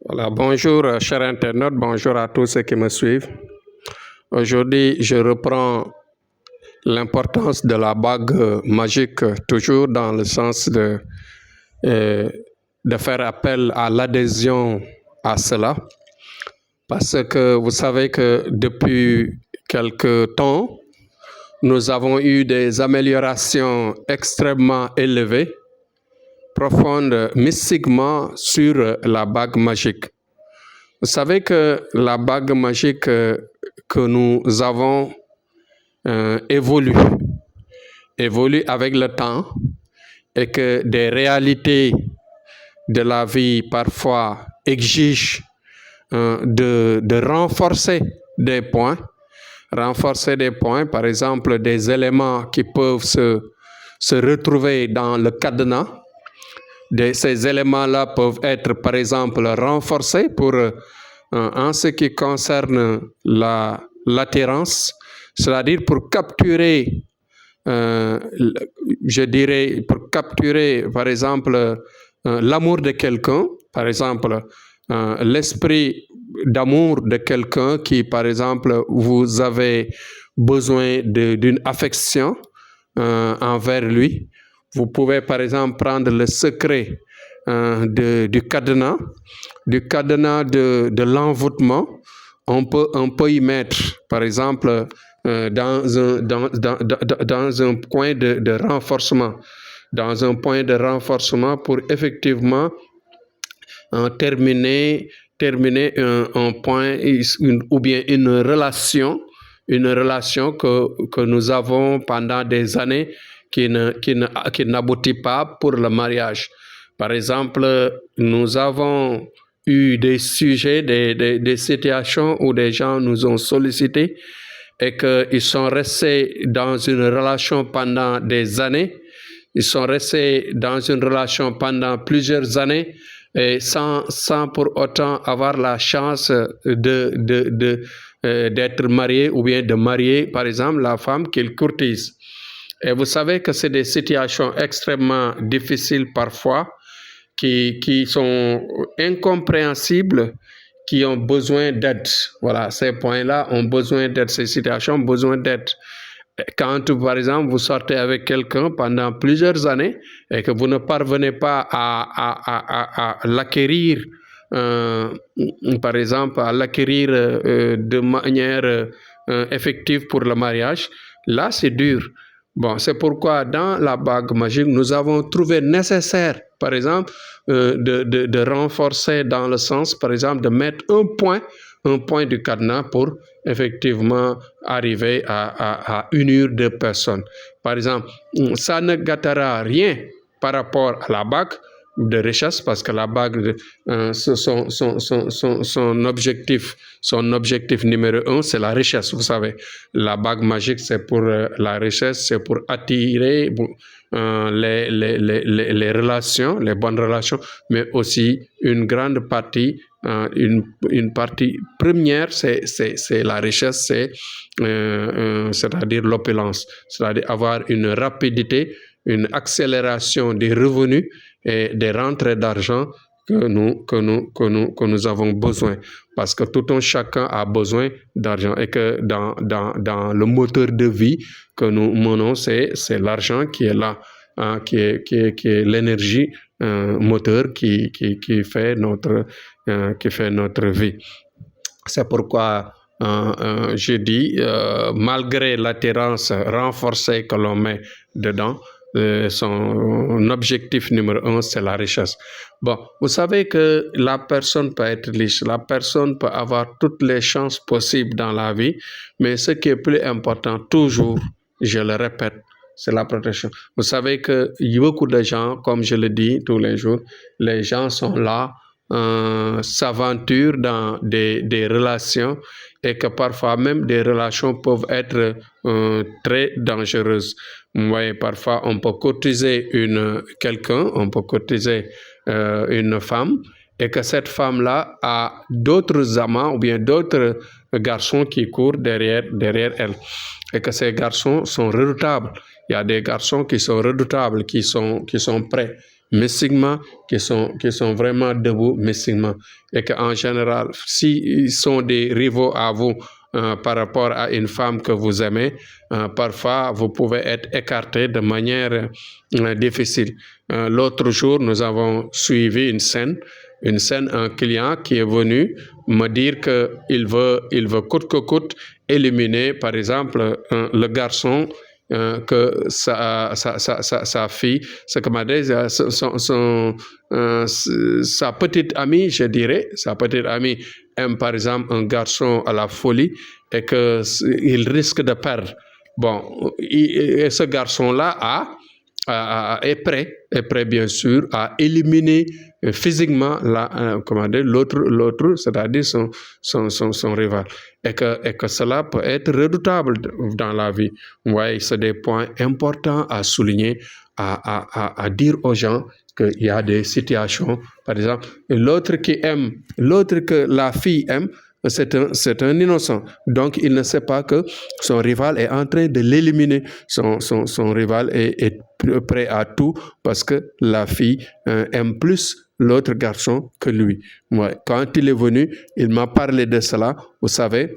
Voilà, bonjour chers internautes, bonjour à tous ceux qui me suivent. Aujourd'hui, je reprends l'importance de la bague magique, toujours dans le sens euh, de faire appel à l'adhésion à cela. Parce que vous savez que depuis quelque temps, nous avons eu des améliorations extrêmement élevées, profondes, mystiquement sur la bague magique. Vous savez que la bague magique que nous avons évolue avec le temps et que des réalités de la vie parfois exigent de renforcer des points. Renforcer des points, par exemple des éléments qui peuvent se retrouver dans le cadenas. Ces éléments-là peuvent être, par exemple, renforcés pour, en ce qui concerne l'attirance, c'est-à-dire pour capturer, je dirais, pour capturer, par exemple, l'amour de quelqu'un, par exemple, l'esprit d'amour de quelqu'un qui, par exemple, vous avez besoin d'une affection envers lui. Vous pouvez, par exemple, prendre le secret du cadenas de l'envoûtement. On peut y mettre, par exemple, dans un point de renforcement. Dans un point de renforcement pour effectivement terminer un point ou bien une relation que nous avons pendant des années qui n'aboutit pas pour le mariage. Par exemple, nous avons eu des sujets, des situations où des gens nous ont sollicités et qu'ils sont restés dans une relation pendant des années. Ils sont restés dans une relation pendant plusieurs années et sans pour autant avoir la chance d'être marié ou bien de marier, par exemple, la femme qu'ils courtisent. Et vous savez que c'est des situations extrêmement difficiles parfois, qui sont incompréhensibles, qui ont besoin d'aide. Voilà, ces points-là ont besoin d'aide, ces situations ont besoin d'aide. Quand, par exemple, vous sortez avec quelqu'un pendant plusieurs années et que vous ne parvenez pas à l'acquérir, par exemple, à l'acquérir de manière effective pour le mariage, là, c'est dur. Bon, c'est pourquoi dans la bague magique, nous avons trouvé nécessaire, par exemple, de renforcer dans le sens, par exemple, de mettre un point du cadenas pour effectivement arriver à unir deux personnes. Par exemple, ça ne gâtera rien par rapport à la bague de richesse, parce que la bague, son objectif numéro 1, c'est la richesse, vous savez. La bague magique, c'est pour la richesse, c'est pour attirer les relations, les bonnes relations, mais aussi une grande partie, une partie première, c'est la richesse, c'est-à-dire l'opulence, c'est-à-dire avoir une rapidité, une accélération des revenus et des rentrées d'argent que nous avons besoin, parce que tout un chacun a besoin d'argent et que dans le moteur de vie que nous menons, c'est l'argent qui est là, qui est l'énergie moteur qui fait notre vie. C'est pourquoi je dis, malgré l'attirance renforcée que l'on met dedans, son objectif numéro 1, c'est la richesse. Bon, vous savez que la personne peut être riche, la personne peut avoir toutes les chances possibles dans la vie, mais ce qui est plus important, toujours, je le répète, c'est la protection. Vous savez que beaucoup de gens, comme je le dis tous les jours, les gens sont là, s'aventurent dans des relations et que parfois même des relations peuvent être très dangereuses. Vous voyez, parfois on peut courtiser quelqu'un, on peut courtiser une femme et que cette femme-là a d'autres amants ou bien d'autres garçons qui courent derrière elle et que ces garçons sont redoutables. Il y a des garçons qui sont redoutables, qui sont prêts mystiquement, qui sont vraiment debout mystiquement. Et qu'en général, s'ils sont des rivaux à vous, par rapport à une femme que vous aimez, parfois vous pouvez être écarté de manière difficile. L'autre jour, nous avons suivi une scène, un client qui est venu me dire qu'il veut coûte que coûte éliminer, par exemple, le garçon que sa fille, ce que m'a dit, sa petite amie, je dirais, sa petite amie aime par exemple un garçon à la folie et qu'il risque de perdre. Bon, et ce garçon-là est prêt bien sûr à éliminer physiquement l'autre, c'est-à-dire son rival. Et que cela peut être redoutable dans la vie. Vous voyez, c'est des points importants à souligner, à dire aux gens qu'il y a des situations, par exemple, l'autre que la fille aime, c'est un innocent. Donc, il ne sait pas que son rival est en train de l'éliminer. Son rival est prêt à tout parce que la fille aime plus l'autre garçon que lui. Ouais. Quand il est venu, il m'a parlé de cela. Vous savez,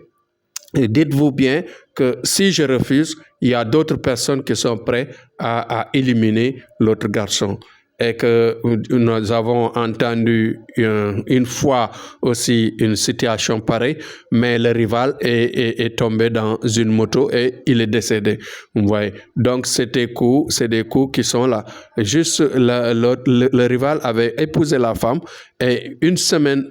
et dites-vous bien que si je refuse, il y a d'autres personnes qui sont prêtes à éliminer l'autre garçon. Et que nous avons entendu une fois aussi une situation pareille, mais le rival est tombé dans une moto et il est décédé. Vous voyez. Donc c'est des coups qui sont là. Juste le rival avait épousé la femme et une semaine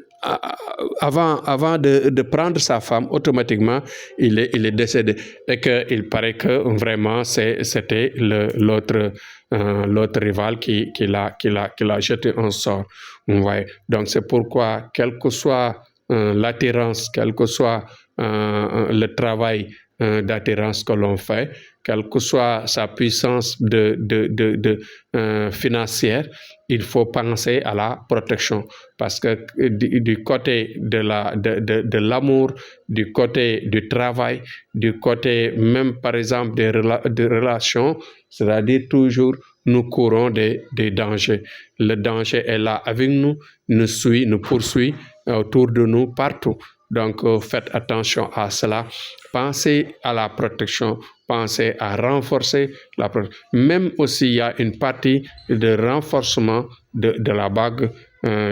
avant de prendre sa femme, automatiquement, il est décédé. Et qu'il paraît que vraiment, c'était l'autre rival qui l'a jeté en sort. Ouais. Donc, c'est pourquoi, quelle que soit l'attirance, quel que soit le travail d'attirance que l'on fait, quelle que soit sa puissance financière, il faut penser à la protection. Parce que du côté de l'amour, du côté du travail, du côté même par exemple des relations, c'est-à-dire toujours nous courons des dangers. Le danger est là avec nous, nous suit, nous poursuit autour de nous partout. Donc faites attention à cela. Pensez à la protection. Pensez à renforcer la protection. Même aussi, il y a une partie de renforcement de la bague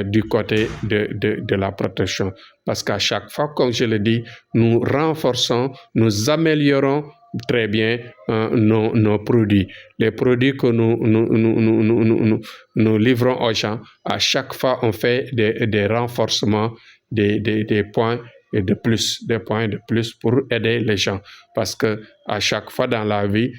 du côté de la protection. Parce qu'à chaque fois, comme je le dis, nous renforçons, nous améliorons très bien nos produits. Les produits que nous livrons aux gens, à chaque fois, on fait des renforcements, des points des points de plus pour aider les gens. Parce que à chaque fois dans la vie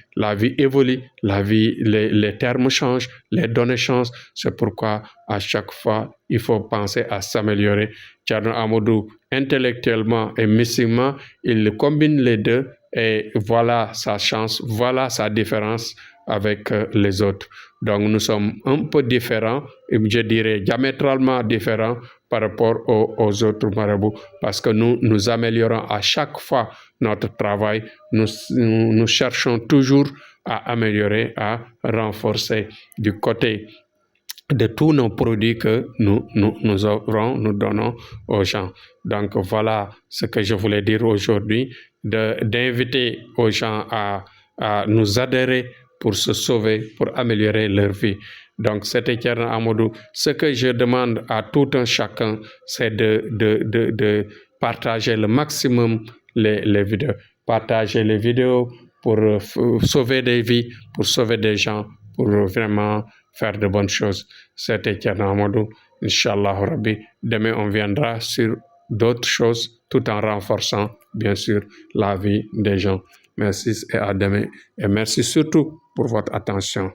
évolue, les termes changent, les données changent. C'est pourquoi à chaque fois, il faut penser à s'améliorer. Thierno Amadou, intellectuellement et mystiquement, il combine les deux et voilà sa chance, voilà sa différence avec les autres. Donc nous sommes un peu différents, je dirais diamétralement différents par rapport aux autres marabouts, parce que nous améliorons à chaque fois notre travail, nous cherchons toujours à améliorer, à renforcer du côté de tous nos produits que nous offrons, nous donnons aux gens. Donc voilà ce que je voulais dire aujourd'hui, d'inviter aux gens à nous adhérer pour se sauver, pour améliorer leur vie. Donc c'était Thierno Amadou. Ce que je demande à tout un chacun, c'est de partager le maximum les vidéos. Partager les vidéos pour sauver des vies, pour sauver des gens, pour vraiment faire de bonnes choses. C'était Thierno Amadou. Inch'Allah Rabbi. Demain, on viendra sur d'autres choses tout en renforçant, bien sûr, la vie des gens. Merci et à demain. Et merci surtout pour votre attention.